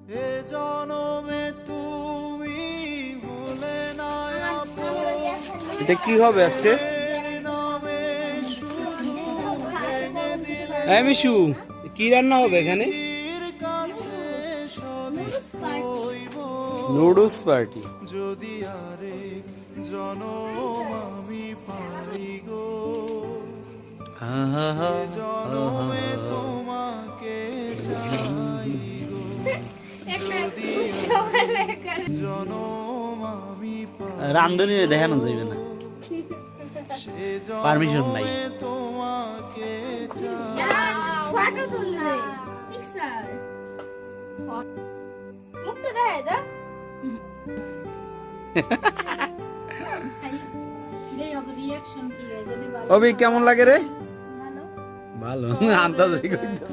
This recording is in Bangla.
এ জনমে তুমি হলে না এটা কি হবে আজকে? নামে শুধু ভেঙে দিলে হ্যাঁ মিশু, কি রান্না হবে এখানে? কাছে সবই হইব নুডলস পার্টি। যদি আরেক জনম আমি পাই গো জনমে তোমাকে চাই গো জনম আমি পাই রান্ধনি দেখানো যাইবে না, সে পারমিশন নাই। জনমে তোমাকে চাই ফটো তুলবে পিকচার মুখটা দেখায় দা অভি কেমন লাগে রে? ভালো ভালো আন্দাজ